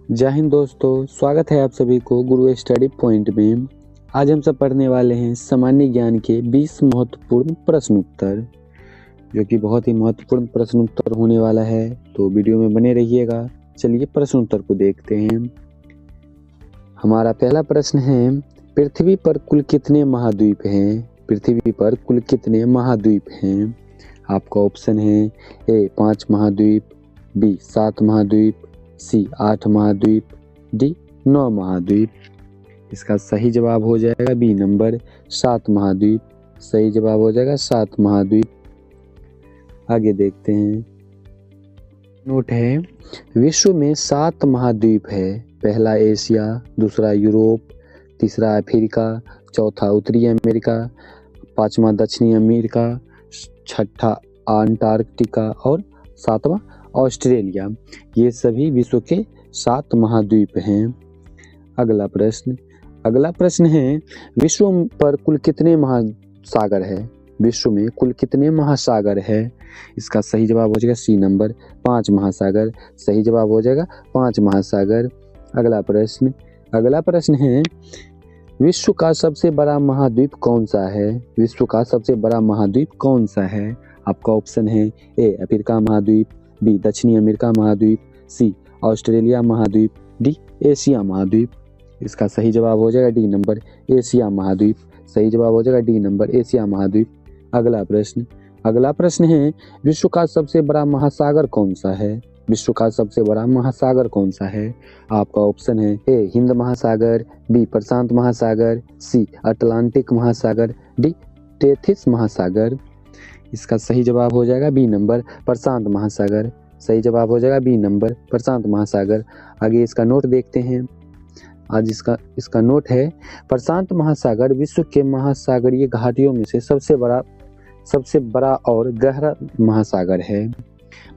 जय हिंद दोस्तों, स्वागत है आप सभी को गुरु स्टडी पॉइंट में। आज हम सब पढ़ने वाले हैं सामान्य ज्ञान के 20 महत्वपूर्ण प्रश्न उत्तर, जो कि बहुत ही महत्वपूर्ण प्रश्न उत्तर होने वाला है। तो वीडियो में बने रहिएगा। चलिए प्रश्न उत्तर को देखते हैं। हमारा पहला प्रश्न है, पृथ्वी पर कुल कितने महाद्वीप हैं? पृथ्वी पर कुल कितने महाद्वीप हैं? आपका ऑप्शन है ए 5 महाद्वीप, बी 7 महाद्वीप, सी 8 महाद्वीप, डी 9 महाद्वीप। इसका सही जवाब हो जाएगा बी नंबर 7 महाद्वीप। सही जवाब हो जाएगा 7 महाद्वीप। आगे देखते हैं। नोट है, विश्व में 7 महाद्वीप है। पहला एशिया, दूसरा यूरोप, तीसरा अफ्रीका, चौथा उत्तरी अमेरिका, पांचवा दक्षिणी अमेरिका, छठा अंटार्कटिका और सातवां ऑस्ट्रेलिया। ये सभी विश्व के 7 महाद्वीप हैं। अगला प्रश्न है, विश्व पर कुल कितने महासागर है? विश्व में कुल कितने महासागर है? इसका सही जवाब हो जाएगा सी नंबर 5 महासागर। सही जवाब हो जाएगा 5 महासागर। अगला प्रश्न है, विश्व का सबसे बड़ा महाद्वीप कौन सा है? विश्व का सबसे बड़ा महाद्वीप कौन सा है? आपका ऑप्शन है ए अफ्रीका महाद्वीप, बी दक्षिणी अमेरिका महाद्वीप, सी ऑस्ट्रेलिया महाद्वीप, डी एशिया महाद्वीप। इसका सही जवाब हो जाएगा डी नंबर एशिया महाद्वीप। सही जवाब हो जाएगा डी नंबर एशिया महाद्वीप। अगला प्रश्न है, विश्व का सबसे बड़ा महासागर कौन सा है? विश्व का सबसे बड़ा महासागर कौन सा है? आपका ऑप्शन है ए हिंद महासागर, बी प्रशांत महासागर, सी अटलांटिक महासागर, डी टेथिस महासागर। इसका सही जवाब हो जाएगा बी नंबर प्रशांत महासागर। सही जवाब हो जाएगा बी नंबर प्रशांत महासागर। आगे इसका नोट देखते हैं। आज इसका नोट है, प्रशांत महासागर विश्व के महासागरीय घाटियों में से सबसे बड़ा और गहरा महासागर है।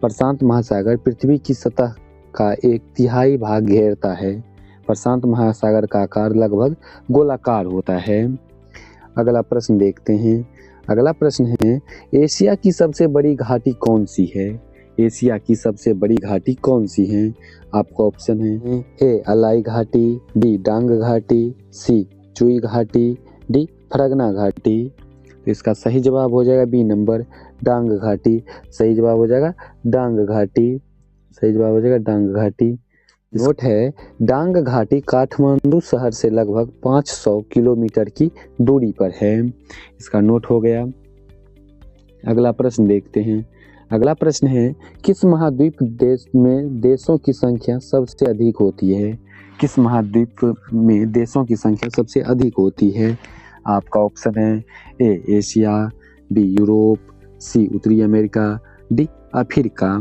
प्रशांत महासागर पृथ्वी की सतह का 1/3 भाग घेरता है। प्रशांत महासागर का आकार लगभग गोलाकार होता है। अगला प्रश्न देखते हैं। अगला प्रश्न है, एशिया की सबसे बड़ी घाटी कौन सी है? एशिया की सबसे बड़ी घाटी कौन सी है? आपका ऑप्शन है ए अलाई घाटी, बी डांग घाटी, सी चुई घाटी, डी फरगना घाटी। तो इसका सही जवाब हो जाएगा बी नंबर डांग घाटी। सही जवाब हो जाएगा डांग घाटी। सही जवाब हो जाएगा डांग घाटी। नोट है, डांग घाटी काठमांडू शहर से लगभग 500 किलोमीटर की दूरी पर है। इसका नोट हो गया। अगला प्रश्न देखते हैं। अगला प्रश्न है, किस महाद्वीप देश में देशों की संख्या सबसे अधिक होती है? किस महाद्वीप में देशों की संख्या सबसे अधिक होती है? आपका ऑप्शन है ए एशिया, बी यूरोप, सी उत्तरी अमेरिका, डी अफ्रीका।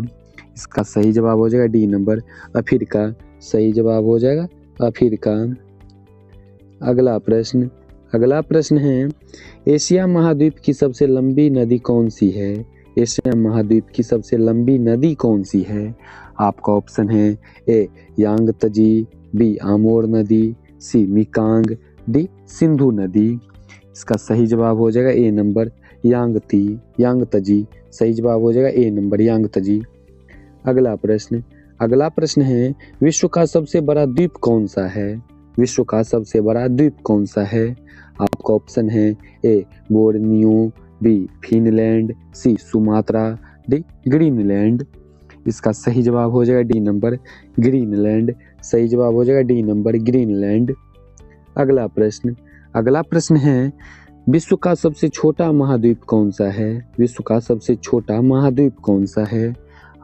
इसका सही जवाब हो जाएगा डी नंबर अफ्रीका। सही जवाब हो जाएगा अफ्रीका। अगला प्रश्न है, एशिया महाद्वीप की सबसे लंबी नदी कौन सी है? एशिया महाद्वीप की सबसे लंबी नदी कौन सी है? आपका ऑप्शन है ए यांगत्जी, बी आमोर नदी, सी मिकांग, डी सिंधु नदी। इसका सही जवाब हो जाएगा ए नंबर यांगत्जी। सही जवाब हो जाएगा ए नंबर यांगत्जी। अगला प्रश्न है, विश्व का सबसे बड़ा द्वीप कौन सा है? विश्व का सबसे बड़ा द्वीप कौन सा है? आपका ऑप्शन है ए बोर्नियो, बी फिनलैंड, सी सुमात्रा, डी ग्रीनलैंड। इसका सही जवाब हो जाएगा डी नंबर ग्रीनलैंड। सही जवाब हो जाएगा डी नंबर ग्रीनलैंड। अगला प्रश्न है, विश्व का सबसे छोटा महाद्वीप कौन सा है? विश्व का सबसे छोटा महाद्वीप कौन सा है?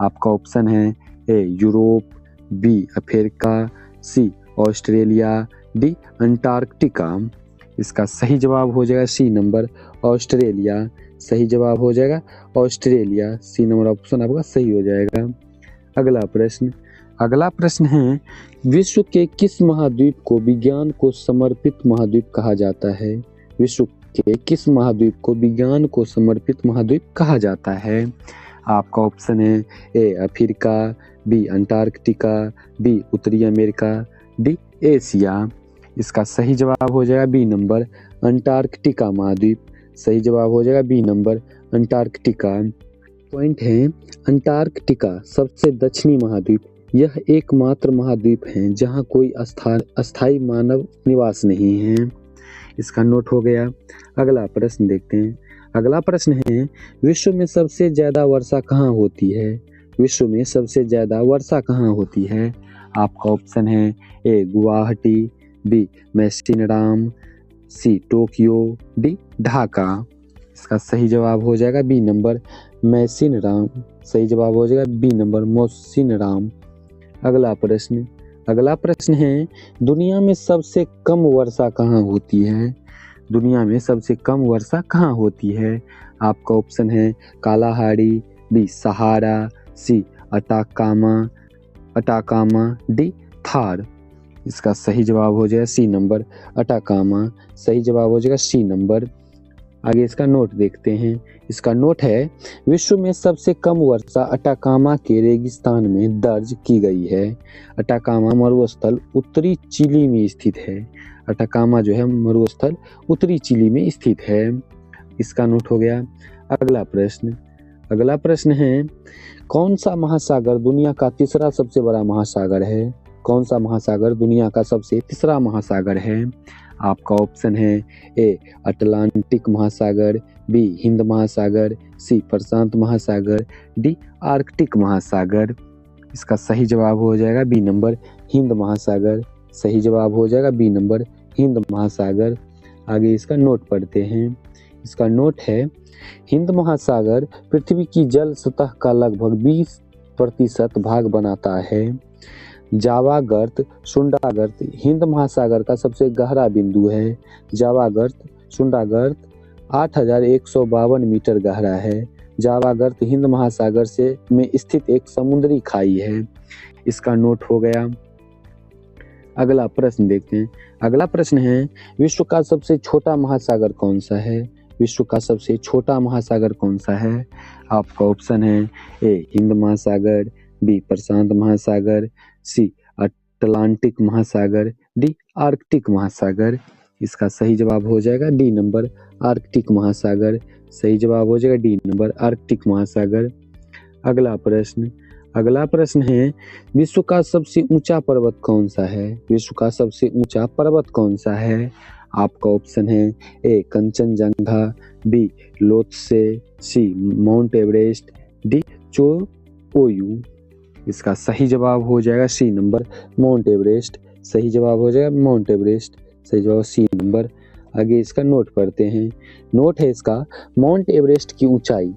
आपका ऑप्शन है ए यूरोप, बी अफ्रीका, सी ऑस्ट्रेलिया, डी अंटार्कटिका। इसका सही जवाब हो जाएगा सी नंबर ऑस्ट्रेलिया। सही जवाब हो जाएगा ऑस्ट्रेलिया। सी नंबर ऑप्शन आपका सही हो जाएगा। अगला प्रश्न है, विश्व के किस महाद्वीप को विज्ञान को समर्पित महाद्वीप कहा जाता है? विश्व के किस महाद्वीप को विज्ञान को समर्पित महाद्वीप कहा जाता है? आपका ऑप्शन है A Africa, B Antarctica, B उत्तरी अमेरिका, डी एशिया। इसका सही जवाब हो जाएगा बी नंबर अंटार्कटिका महाद्वीप। सही जवाब हो जाएगा बी नंबर अंटार्कटिका। पॉइंट है, अंटार्कटिका सबसे दक्षिणी महाद्वीप यह एकमात्र महाद्वीप है जहाँ कोई अस्थायी मानव निवास नहीं है। इसका नोट हो गया। अगला प्रश्न देखते हैं। अगला प्रश्न है, विश्व में सबसे ज्यादा वर्षा कहाँ होती है? विश्व में सबसे ज्यादा वर्षा कहाँ होती है? आपका ऑप्शन है A Guwahati, B Mawsynram, C Tokyo, D Dhaka. इसका सही जवाब हो जाएगा बी नंबर मैसिनराम। सही जवाब हो जाएगा बी नंबर मैसिनराम। अगला प्रश्न है, दुनिया में सबसे कम वर्षा कहाँ होती है? दुनिया में सबसे कम वर्षा कहाँ होती है? आपका ऑप्शन है कालाहारी, बी सहारा, सी अटाकामा, डी थार। इसका सही जवाब हो जाएगा सी नंबर अटाकामा। सही जवाब हो जाएगा सी नंबर। आगे इसका नोट देखते हैं। इसका नोट है, विश्व में सबसे कम वर्षा अटाकामा के रेगिस्तान में दर्ज की गई है। अटाकामा मरुस्थल उत्तरी चिली में स्थित है। अटाकामा जो है मरुस्थल उत्तरी चिली में स्थित है। इसका नोट हो गया। अगला प्रश्न है, कौन सा महासागर दुनिया का तीसरा सबसे बड़ा महासागर है? कौन सा महासागर दुनिया का सबसे तीसरा महासागर है? आपका ऑप्शन है ए अटलांटिक महासागर, बी हिंद महासागर, सी प्रशांत महासागर, डी आर्कटिक महासागर। इसका सही जवाब हो जाएगा बी नंबर हिंद महासागर। सही जवाब हो जाएगा बी नंबर हिंद महासागर। आगे इसका नोट पढ़ते हैं। इसका नोट है, हिंद महासागर पृथ्वी की जल सतह का लगभग 20% भाग बनाता है। जावा गर्त, सुंडा गर्त हिंद महासागर का सबसे गहरा बिंदु है। जावा गर्त, सुंडा गर्त 8,152 मीटर गहरा है। जावा गर्त हिंद महासागर से में स्थित एक समुद्री खाई है। इसका नोट हो गया। अगला प्रश्न देखते हैं। अगला प्रश्न है, विश्व का सबसे छोटा महासागर कौन सा है? विश्व का सबसे छोटा महासागर कौन सा है? आपका ऑप्शन है ए हिंद महासागर, बी प्रशांत महासागर, सी अटलांटिक महासागर, डी आर्कटिक महासागर। इसका सही जवाब हो जाएगा डी नंबर आर्कटिक महासागर। सही जवाब हो जाएगा डी नंबर आर्कटिक महासागर। अगला प्रश्न है, विश्व का सबसे ऊंचा पर्वत कौन सा है? विश्व का सबसे ऊंचा पर्वत कौन सा है? आपका ऑप्शन है ए कंचनजंगा, बी लोत्से, सी माउंट एवरेस्ट, डी ओयू। इसका सही जवाब हो जाएगा सी नंबर माउंट एवरेस्ट। सही जवाब हो जाएगा माउंट एवरेस्ट। सही जवाब सी नंबर। आगे इसका नोट पढ़ते हैं। नोट है इसका, माउंट एवरेस्ट की ऊंचाई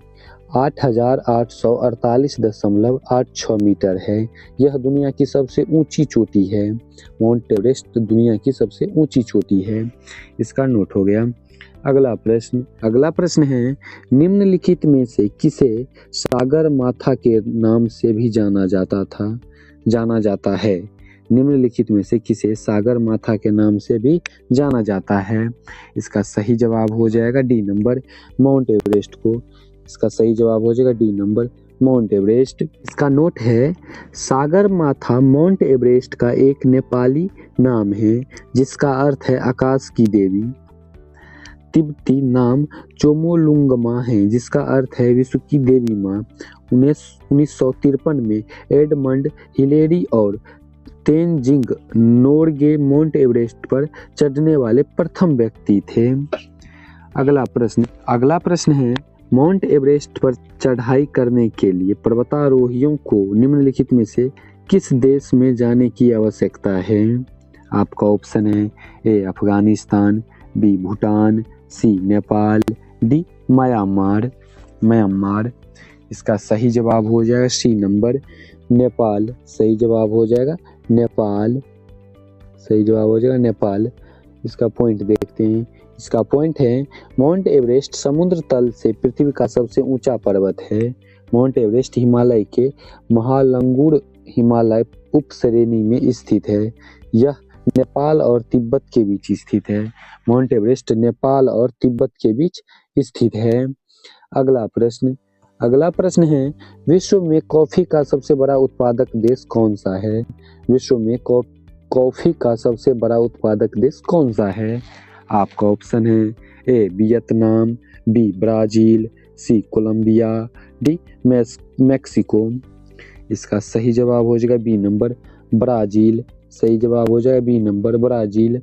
8,848.86 मीटर है। यह दुनिया की सबसे ऊंची चोटी है। माउंट एवरेस्ट दुनिया की सबसे ऊंची चोटी है। इसका नोट हो गया। अगला प्रश्न है, निम्नलिखित में से किसे सागर माथा के नाम से भी जाना जाता है? निम्नलिखित में से किसे सागर माथा के नाम से भी जाना जाता है? इसका सही जवाब हो जाएगा डी नंबर माउंट एवरेस्ट को। इसका सही जवाब हो जाएगा डी नंबर माउंट एवरेस्ट। इसका नोट है, सागर माथा माउंट एवरेस्ट का एक नेपाली नाम है जिसका अर्थ है आकाश की देवी। तिब्बती नाम चोमोलुंगमा है जिसका अर्थ है विश्व की देवी माँ। 1953 में एडमंड हिलेरी और तेनजिंग नोरगे माउंट एवरेस्ट पर चढ़ने वाले प्रथम व्यक्ति थे। अगला प्रश्न है, माउंट एवरेस्ट पर चढ़ाई करने के लिए पर्वतारोहियों को निम्नलिखित में से किस देश में जाने की आवश्यकता है? आपका ऑप्शन है ए अफगानिस्तान, बी भूटान, सी नेपाल, डी म्यांमार। इसका सही जवाब हो जाएगा सी नंबर नेपाल। सही जवाब हो जाएगा नेपाल। सही जवाब हो जाएगा नेपाल। इसका पॉइंट देखते हैं। इसका पॉइंट है, माउंट एवरेस्ट समुद्र तल से पृथ्वी का सबसे ऊंचा पर्वत है। माउंट एवरेस्ट हिमालय के महालंगुर हिमालय उप श्रेणी में स्थित है। यह नेपाल और तिब्बत के बीच स्थित है। माउंट एवरेस्ट नेपाल और तिब्बत के बीच स्थित है। अगला प्रश्न है, विश्व में कॉफी का सबसे बड़ा उत्पादक देश कौन सा है? विश्व में कॉफी का सबसे बड़ा उत्पादक देश कौन सा है? आपका ऑप्शन है ए वियतनाम, बी ब्राजील, सी कोलंबिया, डी मैक्सिको। इसका सही जवाब हो जाएगा बी नंबर ब्राजील। सही जवाब हो जाएगा बी नंबर ब्राजील।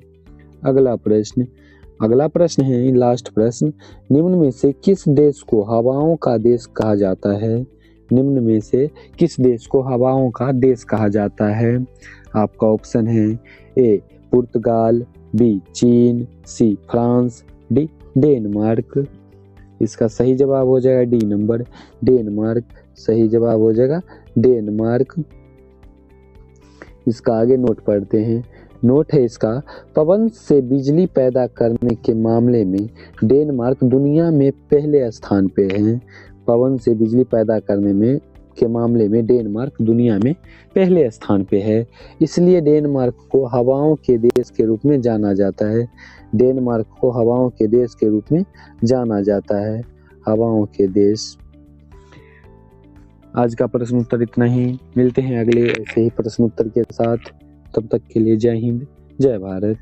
अगला प्रश्न है लास्ट प्रश्न। निम्न में से किस देश को हवाओं का देश कहा जाता है? निम्न में से किस देश को हवाओं का देश कहा जाता है? आपका ऑप्शन है ए पुर्तगाल, बी चीन, सी फ्रांस, डी डेनमार्क। इसका सही जवाब हो जाएगा डी नंबर डेनमार्क। सही जवाब हो जाएगा डेनमार्क। इसका आगे नोट पढ़ते हैं। नोट है इसका, पवन से बिजली पैदा करने के मामले में डेनमार्क दुनिया में पहले स्थान पे है। पवन से बिजली पैदा करने में के मामले में डेनमार्क दुनिया में पहले स्थान पे है। इसलिए डेनमार्क को हवाओं के देश के रूप में जाना जाता है। डेनमार्क को हवाओं के देश के रूप में जाना जाता है। हवाओं के देश। आज का प्रश्न उत्तर इतना ही। मिलते हैं अगले ऐसे ही प्रश्न उत्तर के साथ। तब तक के लिए जय हिंद, जय भारत।